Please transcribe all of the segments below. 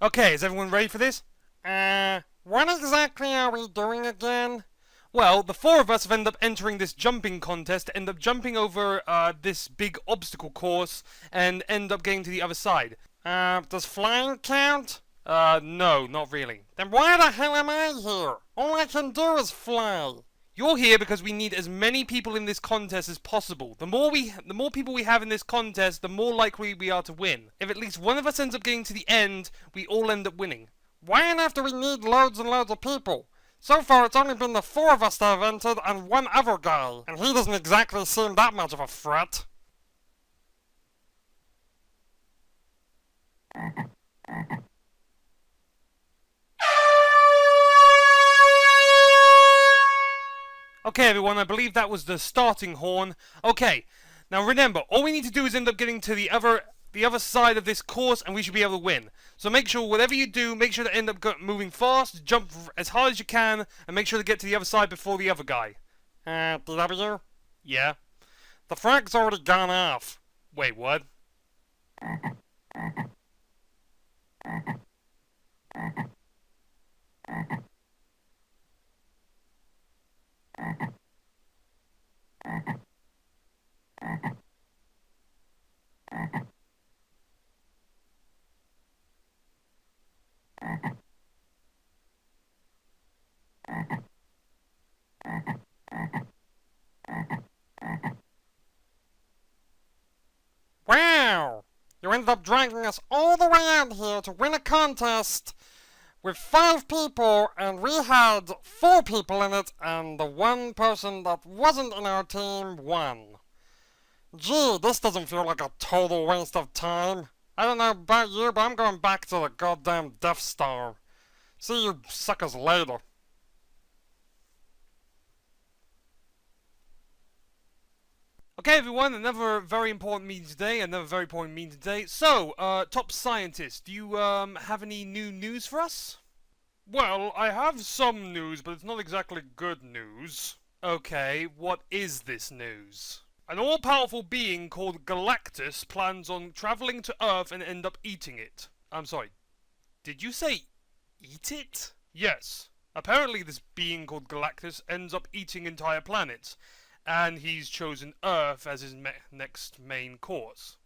Okay, is everyone ready for this? What exactly are we doing again? Well, the four of us have ended up entering this jumping contest, end up jumping over this big obstacle course, and end up getting to the other side. Does flying count? No, not really. Then why the hell am I here? All I can do is fly. You're here because we need as many people in this contest as possible. The more people we have in this contest, the more likely we are to win. If at least one of us ends up getting to the end, we all end up winning. Why on earth do we need loads and loads of people? So far it's only been the four of us that have entered and one other guy, and he doesn't exactly seem that much of a threat. Okay, everyone, I believe that was the starting horn. Okay, now remember, all we need to do is end up getting to the other side of this course, and we should be able to win. So make sure, whatever you do, make sure to end up moving fast, jump as hard as you can, and make sure to get to the other side before the other guy. DW? Yeah. The frag's already gone off. Wait, what? Wow! You ended up dragging us all the way out here to win a contest with 5 people, and we had 4 people in it, and the one person that wasn't in our team won. Gee, this doesn't feel like a total waste of time. I don't know about you, but I'm going back to the goddamn Death Star. See you suckers later. Okay, everyone, another very important meeting today. So, top scientist, do you have any new news for us? Well, I have some news, but it's not exactly good news. Okay, what is this news? An all-powerful being called Galactus plans on traveling to Earth and end up eating it. I'm sorry, did you say eat it? Yes. Apparently this being called Galactus ends up eating entire planets, and he's chosen Earth as his next main course.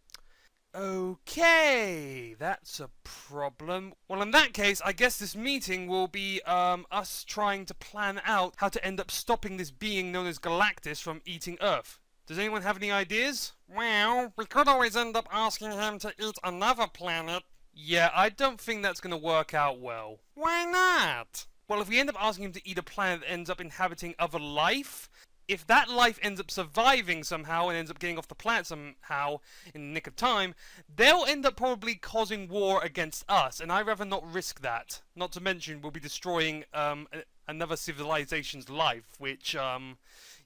Okay, that's a problem. Well, in that case, I guess this meeting will be us trying to plan out how to end up stopping this being known as Galactus from eating Earth. Does anyone have any ideas? Well, we could always end up asking him to eat another planet. Yeah, I don't think that's going to work out well. Why not? Well, if we end up asking him to eat a planet that ends up inhabiting other life, if that life ends up surviving somehow and ends up getting off the planet somehow in the nick of time, they'll end up probably causing war against us, and I'd rather not risk that. Not to mention, we'll be destroying another civilization's life, which,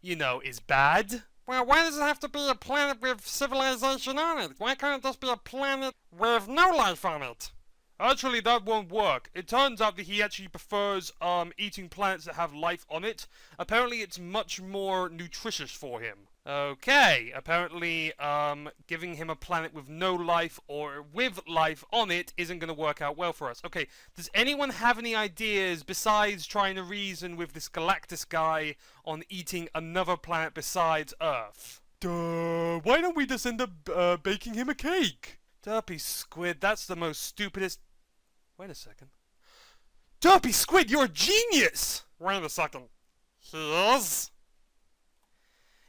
you know, is bad. Well, why does it have to be a planet with civilization on it? Why can't it just be a planet with no life on it? Actually, that won't work. It turns out that he actually prefers eating planets that have life on it. Apparently, it's much more nutritious for him. Okay, apparently giving him a planet with no life or with life on it isn't going to work out well for us. Okay, does anyone have any ideas besides trying to reason with this Galactus guy on eating another planet besides Earth? Why don't we just end up baking him a cake? Derpy Squid, that's the most stupidest... Wait a second. Derpy Squid, you're a genius! Wait a second. He is?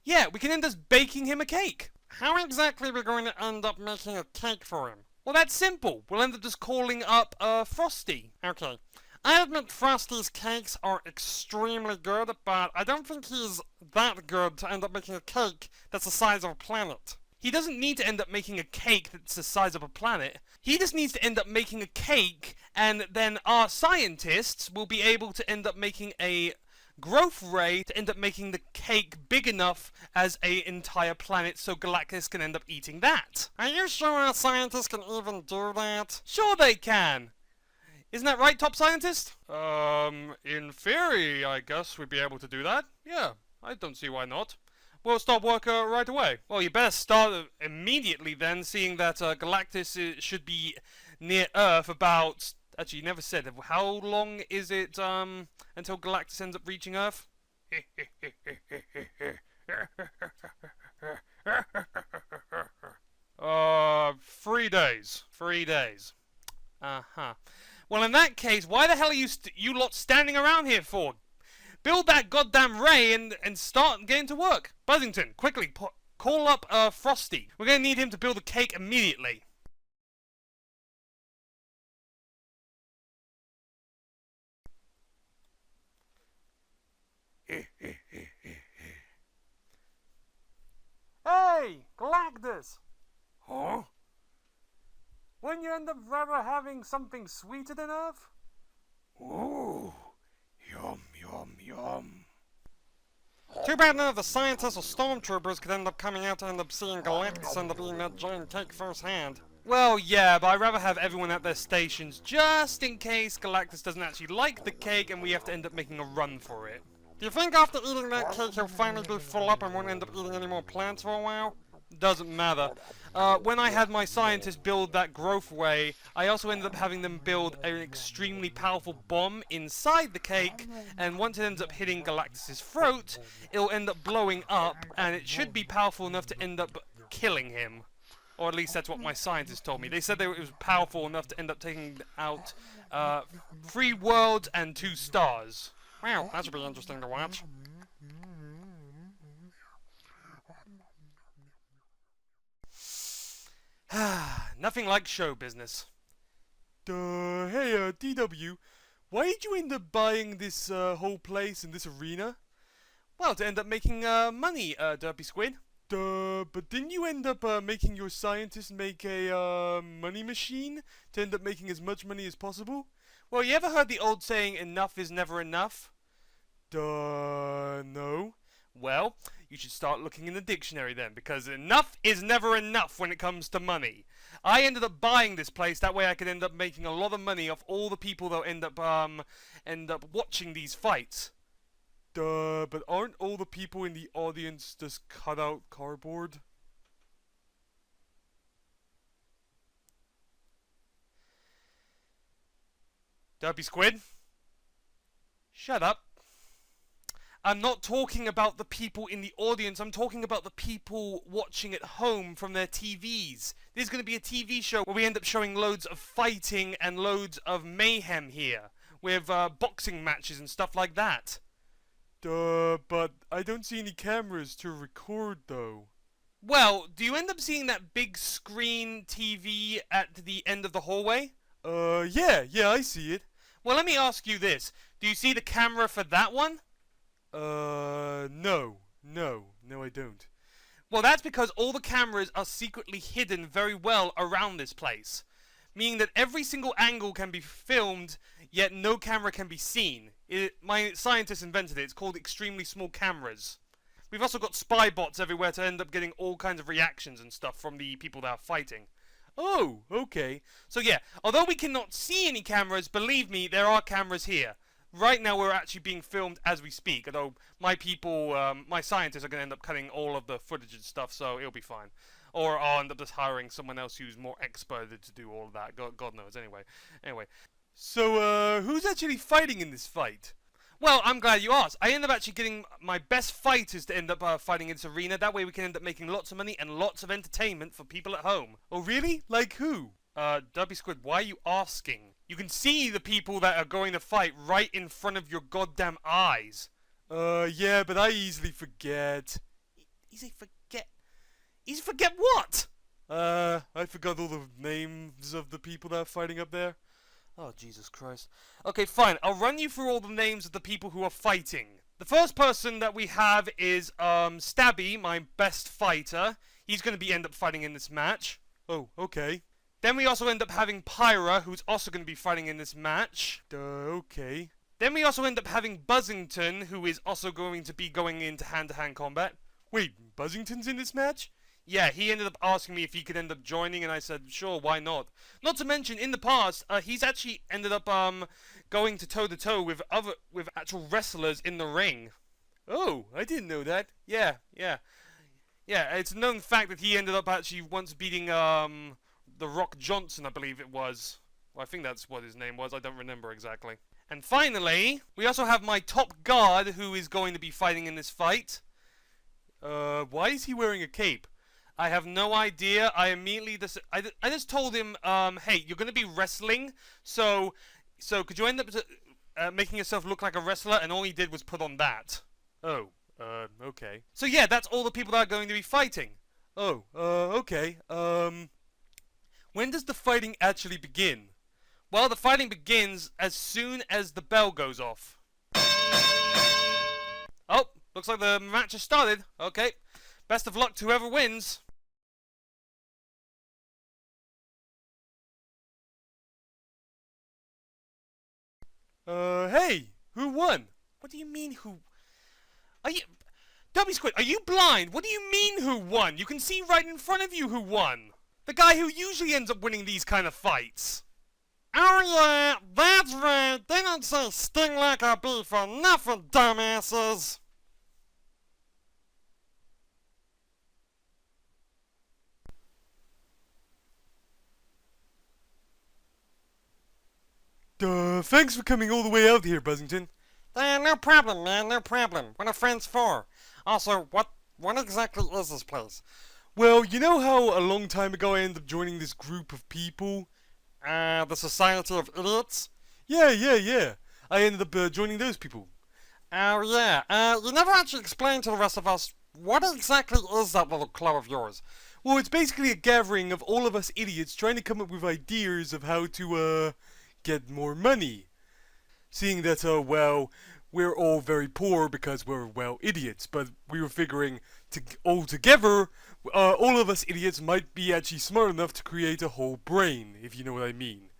Yeah, we can end up baking him a cake. How exactly are we going to end up making a cake for him? Well, that's simple. We'll end up just calling up Frosty. Okay. I admit Frosty's cakes are extremely good, but I don't think he's that good to end up making a cake that's the size of a planet. He doesn't need to end up making a cake that's the size of a planet. He just needs to end up making a cake, and then our scientists will be able to end up making a growth ray to end up making the cake big enough as an entire planet so Galactus can end up eating that. Are you sure our scientists can even do that? Sure they can! Isn't that right, top scientist? In theory, I guess we'd be able to do that. Yeah, I don't see why not. We'll start work right away. Well, you better start immediately then, seeing that Galactus should be near Earth about Actually, you never said. How long is it until Galactus ends up reaching Earth? 3 days. 3 days. Uh-huh. Well, in that case, why the hell are you lot standing around here for? Build that goddamn ray and start getting to work. Buzzington, quickly, call up Frosty. We're gonna need him to build a cake immediately. Hey, Galactus! Huh? Wouldn't you end up rather having something sweeter than Earth? Ooh, yum, yum, yum. Too bad none of the scientists or stormtroopers could end up coming out to end up seeing Galactus end up eating that giant cake firsthand. Well, yeah, but I'd rather have everyone at their stations just in case Galactus doesn't actually like the cake and we have to end up making a run for it. Do you think after eating that cake he'll finally be full up and won't end up eating any more plants for a while? Doesn't matter. When I had my scientists build that growth ray, I also ended up having them build an extremely powerful bomb inside the cake, and once it ends up hitting Galactus' throat, it'll end up blowing up, and it should be powerful enough to end up killing him. Or at least that's what my scientists told me. They said it was powerful enough to end up taking out 3 worlds and 2 stars. Wow, that should be interesting to watch. Nothing like show business. Hey, DW, why did you end up buying this whole place and this arena? Well, to end up making money, Derpy Squid. But didn't you end up making your scientists make a money machine to end up making as much money as possible? Well, you ever heard the old saying, enough is never enough? No. Well, you should start looking in the dictionary then, because enough is never enough when it comes to money. I ended up buying this place, that way I could end up making a lot of money off all the people that end up watching these fights. But aren't all the people in the audience just cut out cardboard? Derpy Squid? Shut up. I'm not talking about the people in the audience, I'm talking about the people watching at home from their TVs. This is going to be a TV show where we end up showing loads of fighting and loads of mayhem here, with boxing matches and stuff like that. But I don't see any cameras to record though. Well, do you end up seeing that big screen TV at the end of the hallway? Yeah, I see it. Well, let me ask you this. Do you see the camera for that one? No, I don't. Well, that's because all the cameras are secretly hidden very well around this place. Meaning that every single angle can be filmed, yet no camera can be seen. My scientists invented it. It's called extremely small cameras. We've also got spy bots everywhere to end up getting all kinds of reactions and stuff from the people that are fighting. Oh, okay. So yeah, although we cannot see any cameras, believe me, there are cameras here. Right now we're actually being filmed as we speak, although my people, my scientists are going to end up cutting all of the footage and stuff, so it'll be fine. Or I'll end up just hiring someone else who's more expert to do all of that. God knows, anyway. So, who's actually fighting in this fight? Well, I'm glad you asked. I end up actually getting my best fighters to end up fighting in this arena. That way we can end up making lots of money and lots of entertainment for people at home. Oh, really? Like who? Derpy Squid, why are you asking? You can see the people that are going to fight right in front of your goddamn eyes. Yeah, but I easily forget. Easily forget? Easily forget what? I forgot all the names of the people that are fighting up there. Oh, Jesus Christ. Okay, fine. I'll run you through all the names of the people who are fighting. The first person that we have is, Stabby, my best fighter. He's going to end up fighting in this match. Oh, okay. Then we also end up having Pyra, who's also going to be fighting in this match. Okay. Then we also end up having Buzzington, who is also going to be going into hand-to-hand combat. Wait, Buzzington's in this match? Yeah, he ended up asking me if he could end up joining, and I said, sure, why not? Not to mention, in the past, he's actually ended up going to toe-to-toe with actual wrestlers in the ring. Oh, I didn't know that. Yeah, it's a known fact that he ended up actually once beating, The Rock Johnson, I believe it was. I think that's what his name was. I don't remember exactly. And finally, we also have my top guard who is going to be fighting in this fight. Why is he wearing a cape? I have no idea. I immediately I just told him, hey, you're going to be wrestling, so could you end up making yourself look like a wrestler? And all he did was put on that. Oh, okay. So yeah, that's all the people that are going to be fighting. Oh, okay. When does the fighting actually begin? Well, the fighting begins as soon as the bell goes off. Oh, looks like the match has started. Okay. Best of luck to whoever wins. Hey! Who won? What do you mean who... Are you... Dummy Squid, are you blind? What do you mean who won? You can see right in front of you who won. The guy who usually ends up winning these kind of fights. Oh yeah, that's right. They don't say sting like a bee for nothing, dumbasses. Thanks for coming all the way out here, Buzzington. No problem, man, no problem. What are friends for? Also, what exactly is this place? Well, you know how a long time ago I ended up joining this group of people? The Society of Idiots? Yeah. I ended up joining those people. Oh, yeah. You never actually explained to the rest of us, what exactly is that little club of yours? Well, it's basically a gathering of all of us idiots trying to come up with ideas of how to, get more money. Seeing that, well, we're all very poor because we're, well, idiots, but we were figuring all together, all of us idiots might be actually smart enough to create a whole brain, if you know what I mean.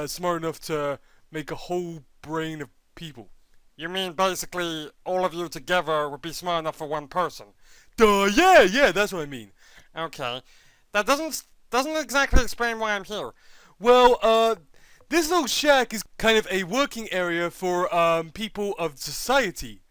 Smart enough to make a whole brain of people. You mean basically all of you together would be smart enough for one person? Yeah, that's what I mean. Okay. That doesn't exactly explain why I'm here. Well, this little shack is kind of a working area for people of society.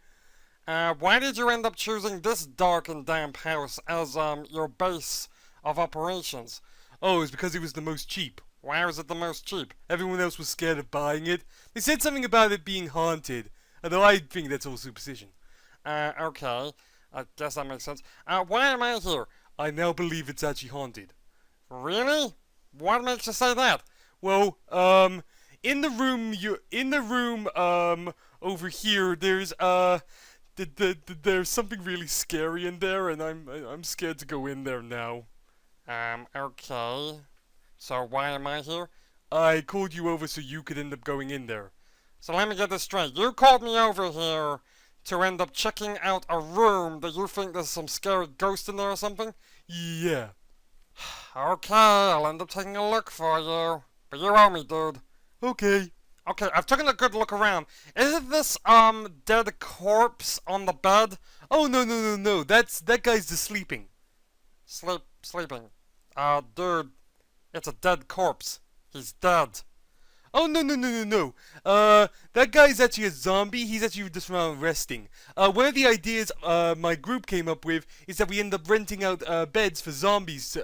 Why did you end up choosing this dark and damp house as your base of operations? Oh, it's because it was the most cheap. Why was it the most cheap? Everyone else was scared of buying it. They said something about it being haunted, although I think that's all superstition. Okay. I guess that makes sense. Why am I here? I now believe it's actually haunted. Really? What makes you say that? Well, in the room, over here, there's, there's something really scary in there, and I'm scared to go in there now. Okay. So why am I here? I called you over so you could end up going in there. So let me get this straight. You called me over here to end up checking out a room that you think there's some scary ghost in there or something? Yeah. Okay, I'll end up taking a look for you. But you owe me, dude. Okay. Okay, I've taken a good look around. Isn't this, dead corpse on the bed? Oh, no. That guy's just sleeping. Sleeping. Dude, it's a dead corpse. He's dead. Oh, no. That guy's actually a zombie. He's actually just around resting. One of the ideas, my group came up with is that we end up renting out, beds for zombies,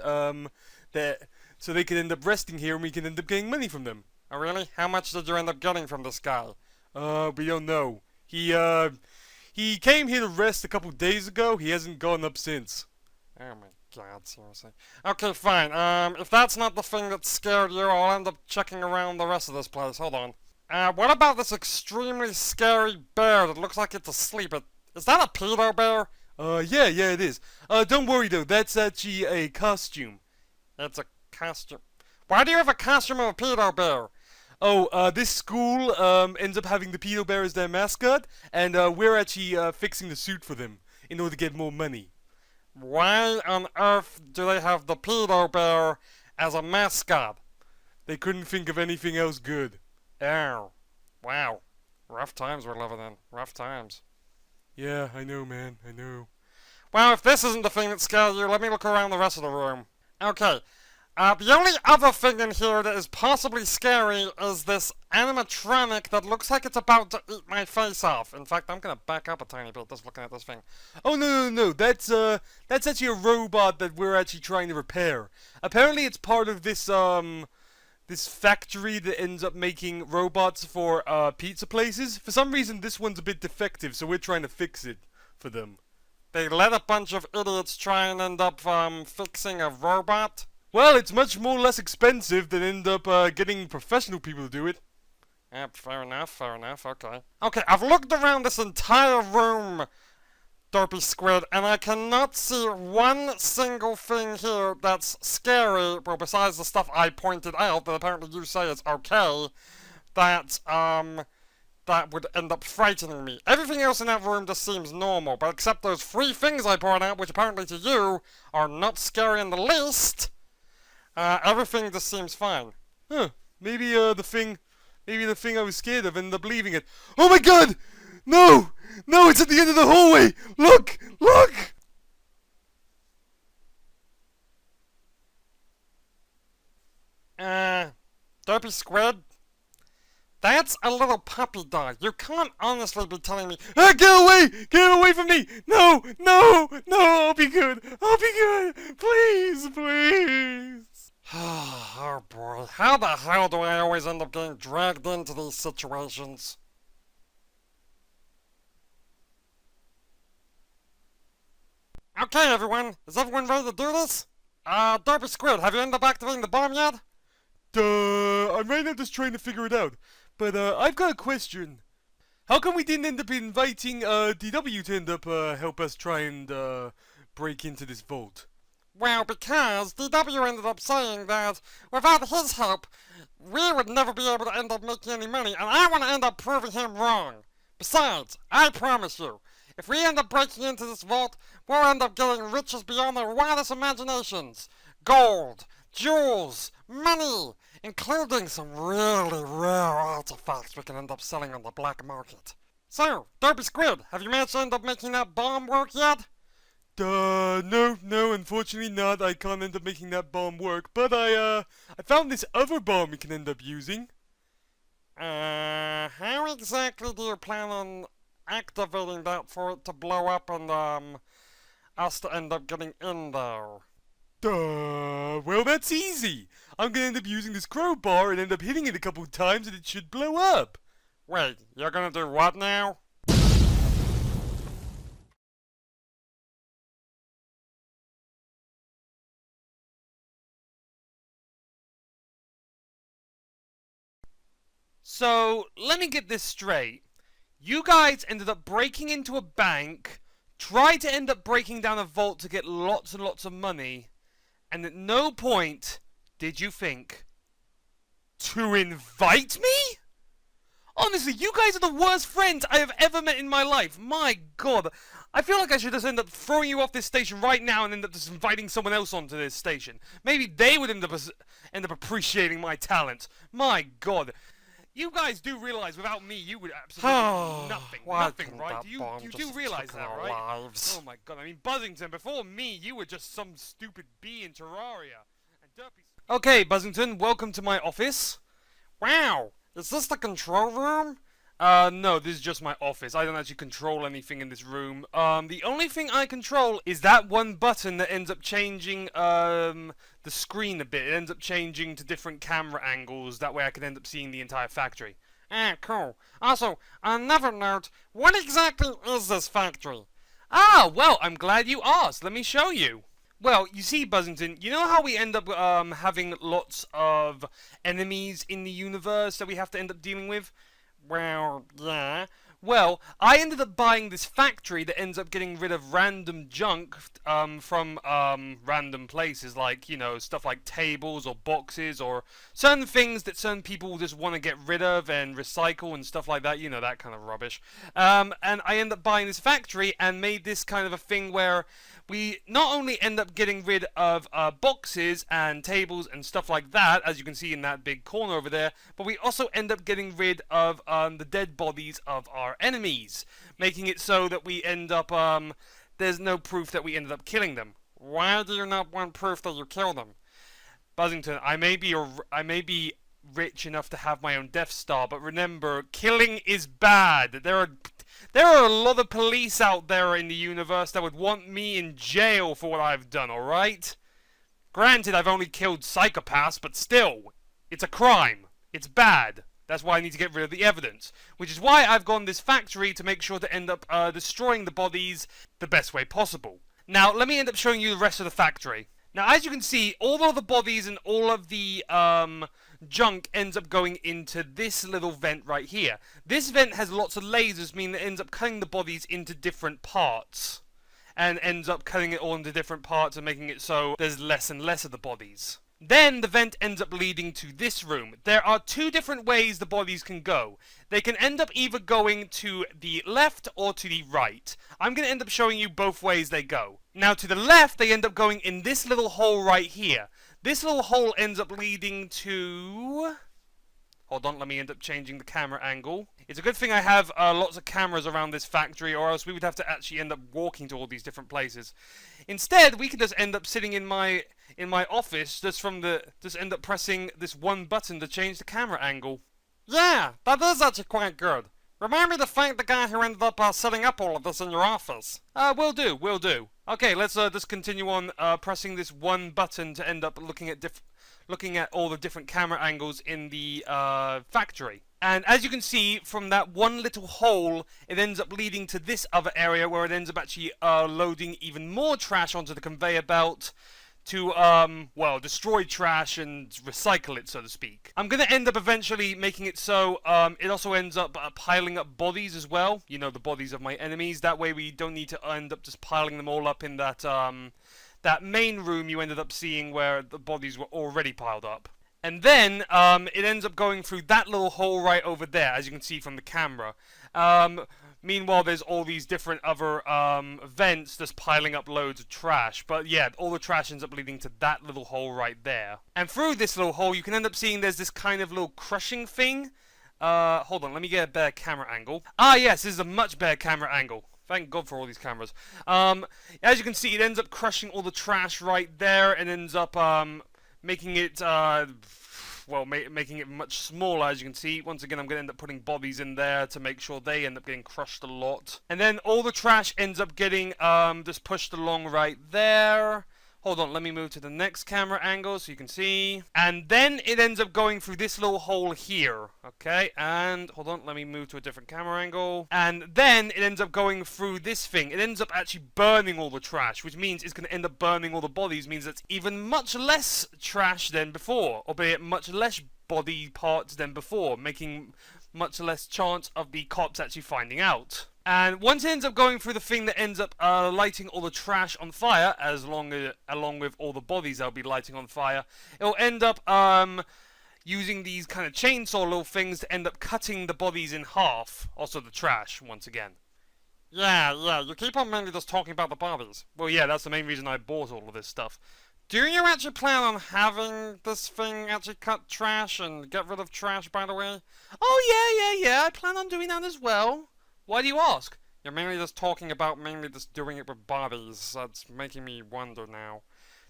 so they can end up resting here and we can end up getting money from them. Oh, really? How much did you end up getting from this guy? We don't know. He came here to rest a couple days ago. He hasn't gone up since. Oh my god, seriously. Okay, fine. If that's not the thing that scared you, I'll end up checking around the rest of this place. Hold on. What about this extremely scary bear that looks like it's asleep? Is that a pedo bear? Yeah, it is. Don't worry though, that's actually a costume. It's a costume. Why do you have a costume of a pedo bear? Oh, this school ends up having the pedo bear as their mascot, and we're actually fixing the suit for them in order to get more money. Why on earth do they have the pedo bear as a mascot? They couldn't think of anything else good. Ow. Wow. Rough times we're living in. Rough times. Yeah, I know, man. I know. Well, if this isn't the thing that scared you, let me look around the rest of the room. Okay. The only other thing in here that is possibly scary is this animatronic that looks like it's about to eat my face off. In fact, I'm gonna back up a tiny bit just looking at this thing. Oh, no. That's actually a robot that we're actually trying to repair. Apparently it's part of this, this factory that ends up making robots for pizza places. For some reason, this one's a bit defective, so we're trying to fix it for them. They let a bunch of idiots try and end up fixing a robot? Well, it's much more less expensive than end up getting professional people to do it. Fair enough, okay. Okay, I've looked around this entire room, Derpy Squid, and I cannot see one single thing here that's scary, well, besides the stuff I pointed out that apparently you say is okay, that would end up frightening me. Everything else in that room just seems normal, but except those 3 things I pointed out, which apparently to you are not scary in the least, everything just seems fine. Huh, maybe the thing I was scared of ended up leaving it. Oh my god! No! No, it's at the end of the hallway! Look! Look! Derpy Squid? That's a little puppy dog. You can't honestly be telling me, get away! Get away from me! No! No! No! I'll be good! I'll be good! Please! Please! Oh boy, how the hell do I always end up getting dragged into these situations? Okay everyone, is everyone ready to do this? Derpy Squid, have you ended up activating the bomb yet? I'm right now just trying to figure it out. But I've got a question. How come we didn't end up inviting DW to end up help us try and break into this vault? Well, because DW ended up saying that without his help, we would never be able to end up making any money, and I want to end up proving him wrong. Besides, I promise you, if we end up breaking into this vault, we'll end up getting riches beyond their wildest imaginations. Gold, jewels, money, including some really rare artifacts we can end up selling on the black market. So, Derpy Squid, have you managed to end up making that bomb work yet? No, unfortunately not. I can't end up making that bomb work, but I found this other bomb we can end up using. How exactly do you plan on activating that for it to blow up and, us to end up getting in there? Well, that's easy. I'm gonna end up using this crowbar and end up hitting it a couple times and it should blow up. Wait, you're gonna do what now? So, let me get this straight. You guys ended up breaking into a bank, tried to end up breaking down a vault to get lots and lots of money, and at no point did you think to invite me? Honestly, you guys are the worst friends I have ever met in my life. My god. I feel like I should just end up throwing you off this station right now and end up just inviting someone else onto this station. Maybe they would end up appreciating my talent. My god. You guys do realize without me you would absolutely nothing, right? You do realize that, right? Oh my god, I mean Buzzington, before me you were just some stupid bee in Terraria. Okay, Buzzington, welcome to my office. Wow, is this the control room? No, this is just my office. I don't actually control anything in this room. The only thing I control is that one button that ends up changing, the screen a bit. It ends up changing to different camera angles. That way I can end up seeing the entire factory. Ah, cool. Also, another note, what exactly is this factory? Ah, well, I'm glad you asked. Let me show you. Well, you see, Buzzington, you know how we end up, having lots of enemies in the universe that we have to end up dealing with? Well, yeah. Well, I ended up buying this factory that ends up getting rid of random junk from random places, like, you know, stuff like tables or boxes or certain things that certain people just want to get rid of and recycle and stuff like that, you know, that kind of rubbish. And I ended up buying this factory and made this kind of a thing where we not only end up getting rid of boxes and tables and stuff like that, as you can see in that big corner over there, but we also end up getting rid of the dead bodies of our enemies, making it so that we end up, there's no proof that we ended up killing them. Why do you not want proof that you killed them? Buzzington, I may be rich enough to have my own Death Star, but remember, killing is bad. There are a lot of police out there in the universe that would want me in jail for what I've done, alright? Granted, I've only killed psychopaths, but still. It's a crime. It's bad. That's why I need to get rid of the evidence. Which is why I've gone this factory to make sure to end up destroying the bodies the best way possible. Now, let me end up showing you the rest of the factory. Now, as you can see, all of the bodies and all of the junk ends up going into this little vent right here. This vent has lots of lasers, meaning it ends up cutting the bodies into different parts. And ends up cutting it all into different parts and making it so there's less and less of the bodies. Then the vent ends up leading to this room. There are two different ways the bodies can go. They can end up either going to the left or to the right. I'm going to end up showing you both ways they go. Now to the left, they end up going in this little hole right here. This little hole ends up leading to... Hold on, let me end up changing the camera angle. It's a good thing I have lots of cameras around this factory, or else we would have to actually end up walking to all these different places. Instead, we can just end up sitting in my office, just end up pressing this one button to change the camera angle. Yeah, that is actually quite good. Remind me to thank the guy who ended up setting up all of this in your office. Will do. Okay, let's just continue on pressing this one button to end up looking at all the different camera angles in the factory. And as you can see, from that one little hole, it ends up leading to this other area where it ends up actually loading even more trash onto the conveyor belt to, well, destroy trash and recycle it, so to speak. I'm going to end up eventually making it so it also ends up piling up bodies as well. You know, the bodies of my enemies. That way we don't need to end up just piling them all up in that, that main room you ended up seeing where the bodies were already piled up. And then it ends up going through that little hole right over there, as you can see from the camera. Meanwhile, there's all these different other vents just piling up loads of trash. But yeah, all the trash ends up leading to that little hole right there. And through this little hole, you can end up seeing there's this kind of little crushing thing. Hold on, let me get a better camera angle. Ah, yes, this is a much better camera angle. Thank God for all these cameras. As you can see, it ends up crushing all the trash right there and ends up making it, well, making it much smaller, as you can see. Once again, I'm going to end up putting bodies in there to make sure they end up getting crushed a lot. And then all the trash ends up getting just pushed along right there. Hold on, let me move to the next camera angle so you can see. And then it ends up going through this little hole here. Okay, and hold on, let me move to a different camera angle. And then it ends up going through this thing. It ends up actually burning all the trash, which means it's going to end up burning all the bodies. Means it's even much less trash than before, albeit much less body parts than before, making much less chance of the cops actually finding out. And once it ends up going through the thing that ends up lighting all the trash on fire, along with all the bodies that'll be lighting on fire, it'll end up using these kind of chainsaw little things to end up cutting the bodies in half. Also the trash, once again. Yeah, you keep on mainly just talking about the bodies. Well, yeah, that's the main reason I bought all of this stuff. Do you actually plan on having this thing actually cut trash and get rid of trash, by the way? Oh, yeah, I plan on doing that as well. Why do you ask? You're mainly just talking about mainly just doing it with bodies. That's making me wonder now.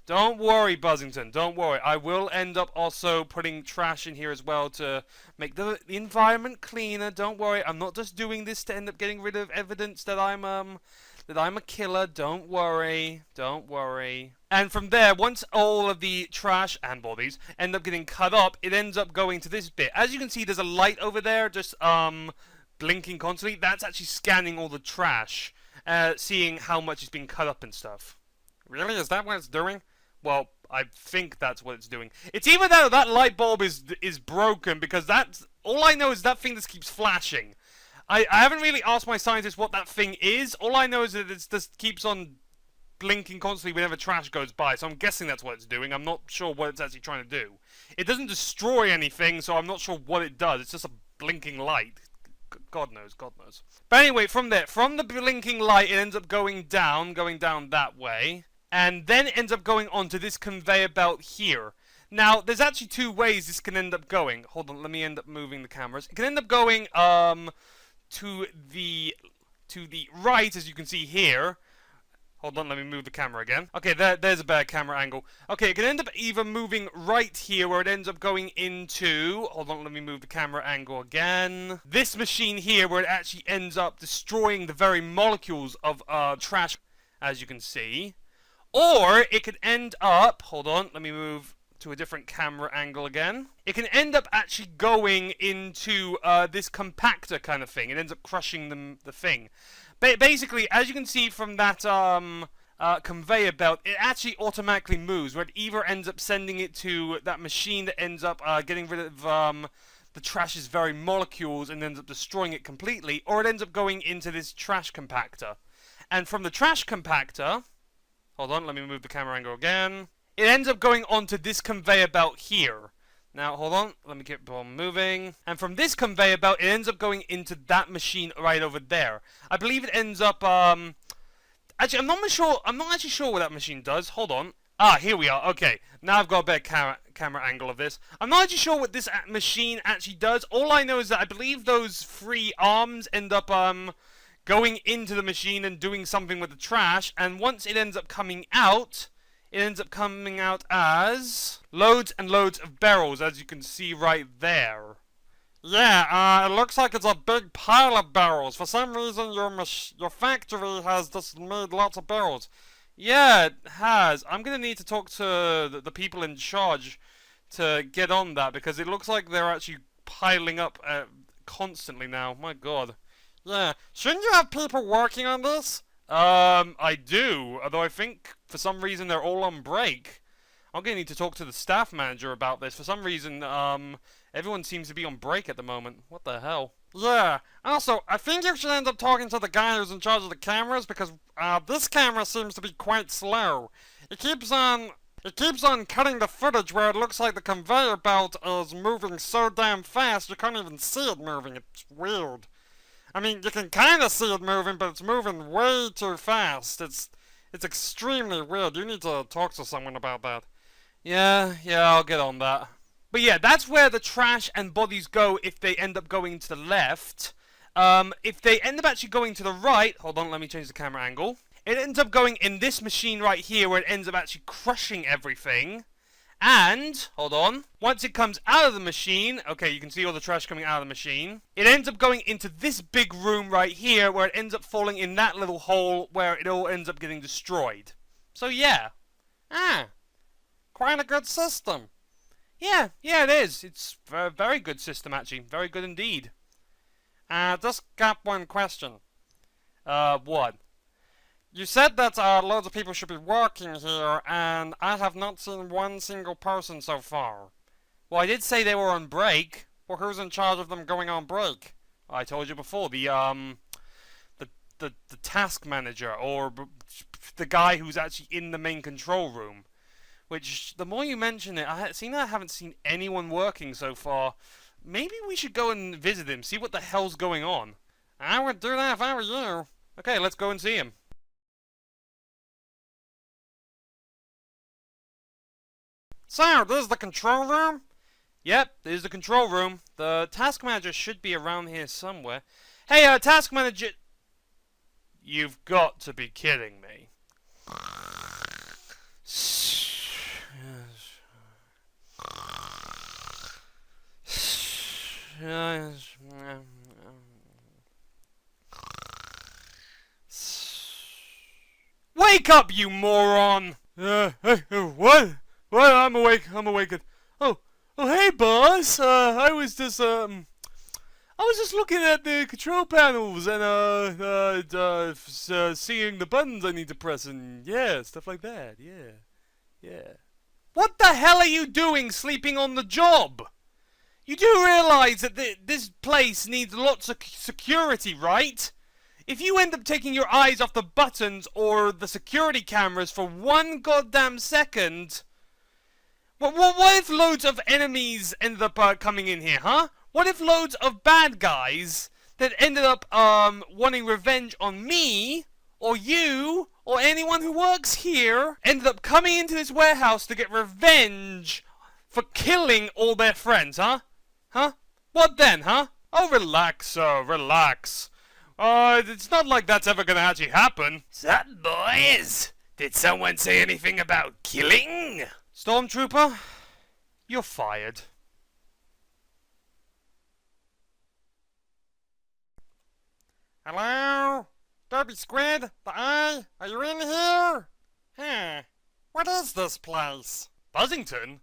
Don't worry, Buzzington, don't worry. I will end up also putting trash in here as well to make the environment cleaner. Don't worry, I'm not just doing this to end up getting rid of evidence that I'm a killer. Don't worry. And from there, once all of the trash and bodies end up getting cut up, it ends up going to this bit. As you can see, there's a light over there, just blinking constantly. That's actually scanning all the trash, seeing how much is being cut up and stuff. Really? Is that what it's doing? Well, I think that's what it's doing. It's either that or that light bulb is broken, because that's all I know is that thing just keeps flashing. I haven't really asked my scientist what that thing is. All I know is that it just keeps on blinking constantly whenever trash goes by, so I'm guessing that's what it's doing. I'm not sure what it's actually trying to do. It doesn't destroy anything, so I'm not sure what it does. It's just a blinking light. God knows. But anyway, from there, from the blinking light, it ends up going down that way, and then it ends up going onto this conveyor belt here. Now, there's actually two ways this can end up going. Hold on, let me end up moving the cameras. It can end up going to the right, as you can see here. Hold on, let me move the camera again. Okay, there's a better camera angle. Okay, it can end up either moving right here, where it ends up going into... Hold on, let me move the camera angle again. This machine here, where it actually ends up destroying the very molecules of trash, as you can see. Or, it could end up... Hold on, let me move to a different camera angle again. It can end up actually going into this compactor kind of thing. It ends up crushing the thing. Basically, as you can see from that conveyor belt, it actually automatically moves, where it either ends up sending it to that machine that ends up getting rid of the trash's very molecules and ends up destroying it completely, or it ends up going into this trash compactor. And from the trash compactor, hold on, let me move the camera angle again. It ends up going onto this conveyor belt here. Now, hold on, let me keep on moving. And from this conveyor belt, it ends up going into that machine right over there. I believe it ends up, actually, I'm not actually sure what that machine does. Hold on. Ah, here we are. Okay, now I've got a better camera angle of this. I'm not actually sure what this machine actually does. All I know is that I believe those three arms end up, going into the machine and doing something with the trash. And once it ends up coming out, it ends up coming out as loads and loads of barrels, as you can see right there. Yeah, it looks like it's a big pile of barrels. For some reason, your factory has just made lots of barrels. Yeah, it has. I'm gonna need to talk to the people in charge to get on that, because it looks like they're actually piling up constantly now. My God. Yeah, shouldn't you have people working on this? I do, although I think for some reason they're all on break. I'm gonna need to talk to the staff manager about this. For some reason, everyone seems to be on break at the moment. What the hell? Yeah, also, I think you should end up talking to the guy who's in charge of the cameras, because, this camera seems to be quite slow. It keeps on cutting the footage where it looks like the conveyor belt is moving so damn fast you can't even see it moving. It's weird. I mean, you can kind of see it moving, but it's moving way too fast. It's extremely weird. You need to talk to someone about that. Yeah, I'll get on that. But yeah, that's where the trash and bodies go if they end up going to the left. If they end up actually going to the right, hold on, let me change the camera angle. It ends up going in this machine right here, where it ends up actually crushing everything. And, hold on, once it comes out of the machine, okay, you can see all the trash coming out of the machine. It ends up going into this big room right here, where it ends up falling in that little hole where it all ends up getting destroyed. So yeah. Quite a good system. Yeah, it is. It's a very good system, actually. Very good indeed. Just got one question. What? You said that loads of people should be working here, and I have not seen one single person so far. Well, I did say they were on break. Well, who's in charge of them going on break? I told you before, the task manager, or the guy who's actually in the main control room. Which, the more you mention it, I haven't seen anyone working so far. Maybe we should go and visit him, see what the hell's going on. I would do that if I were you. Okay, let's go and see him. So, this is the control room? Yep, this is the control room. The task manager should be around here somewhere. Hey, task manager... You've got to be kidding me. Wake up, you moron! What? What? I'm awake. Oh, hey, boss. I was just looking at the control panels and seeing the buttons I need to press and yeah, stuff like that. Yeah. What the hell are you doing, sleeping on the job? You do realize that this place needs lots of security, right? If you end up taking your eyes off the buttons or the security cameras for one goddamn second... What if loads of enemies ended up coming in here, huh? What if loads of bad guys that ended up wanting revenge on me, or you, or anyone who works here, ended up coming into this warehouse to get revenge for killing all their friends, huh? Huh? What then, huh? Oh, relax, sir, relax. It's not like that's ever gonna actually happen. Sup, boys? Did someone say anything about killing? Stormtrooper, you're fired. Hello? Derby Squid? The Eye? Are you in here? Huh. What is this place? Buzzington?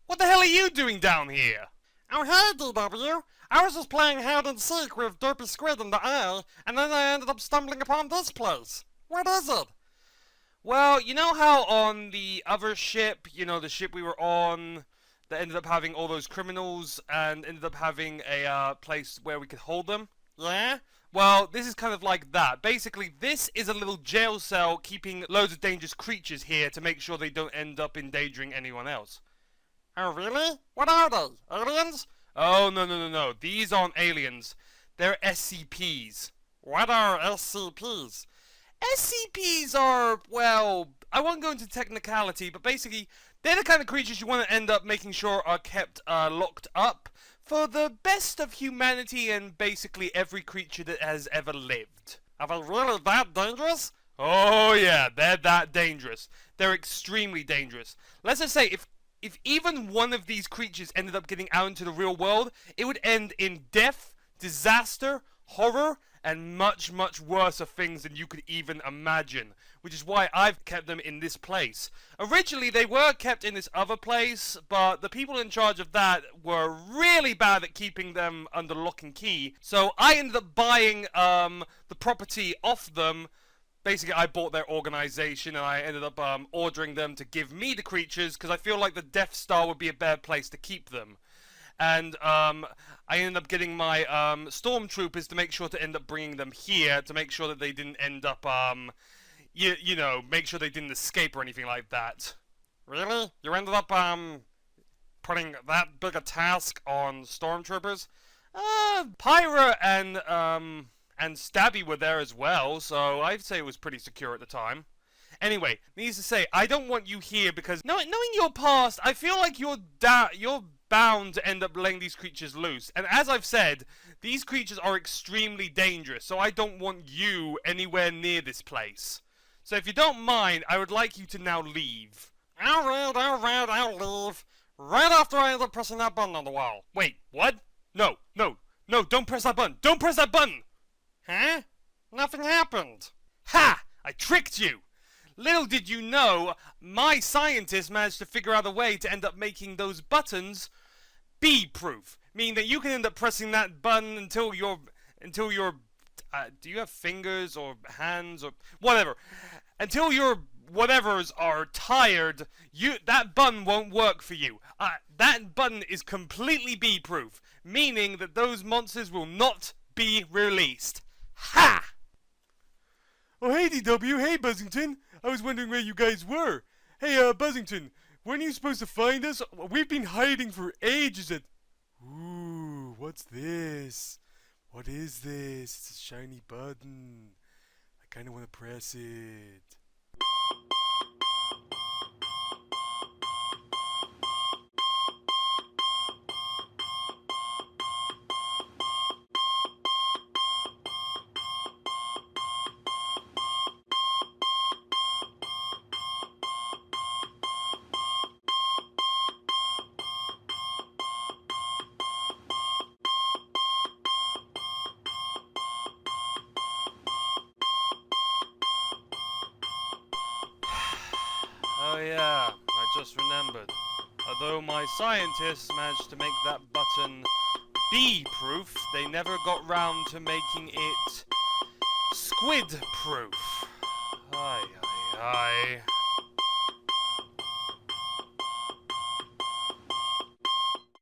What the hell are you doing down here? Oh, hey, DW. I was just playing hide and seek with Derpy Squid in the eye, and then I ended up stumbling upon this place. What is it? Well, you know how on the other ship, you know, the ship we were on, that ended up having all those criminals and ended up having a place where we could hold them? Yeah? Well, this is kind of like that. Basically, this is a little jail cell keeping loads of dangerous creatures here to make sure they don't end up endangering anyone else. Oh, really? What are they? Aliens? Oh, no. These aren't aliens. They're SCPs. What are SCPs? SCPs are, well, I won't go into technicality, but basically, they're the kind of creatures you want to end up making sure are kept locked up for the best of humanity and basically every creature that has ever lived. Are they really that dangerous? Oh yeah, they're that dangerous. They're extremely dangerous. Let's just say, if even one of these creatures ended up getting out into the real world, it would end in death, disaster, horror, and much worse of things than you could even imagine, which is why I've kept them in this place. Originally, they were kept in this other place, but the people in charge of that were really bad at keeping them under lock and key, so I ended up buying the property off them. Basically, I bought their organization, and I ended up ordering them to give me the creatures, because I feel like the Death Star would be a better place to keep them. And I ended up getting my stormtroopers to make sure to end up bringing them here to make sure that they didn't end up, you know, make sure they didn't escape or anything like that. Really? You ended up, putting that big a task on stormtroopers? Pyra and Stabby were there as well, so I'd say it was pretty secure at the time. Anyway, needless to say, I don't want you here because knowing your past, I feel like you're bound to end up letting these creatures loose. And as I've said, these creatures are extremely dangerous, so I don't want you anywhere near this place. So if you don't mind, I would like you to now leave. Alright, I'll leave. Right after I end up pressing that button on the wall. Wait, what? No, don't press that button. Don't press that button! Huh? Nothing happened. Ha! I tricked you! Little did you know, my scientists managed to figure out a way to end up making those buttons bee-proof, meaning that you can end up pressing that button until your do you have fingers or hands or whatever? Until your whatevers are tired, that button won't work for you. That button is completely bee-proof, meaning that those monsters will not be released. Ha! Oh, hey, DW. Hey, Buzzington. I was wondering where you guys were. Hey, Buzzington, weren't you supposed to find us? We've been hiding for ages at... Ooh, what's this? What is this? It's a shiny button. I kind of want to press it. Oh yeah, I just remembered. Although my scientists managed to make that button bee-proof, they never got round to making it squid-proof. Aye.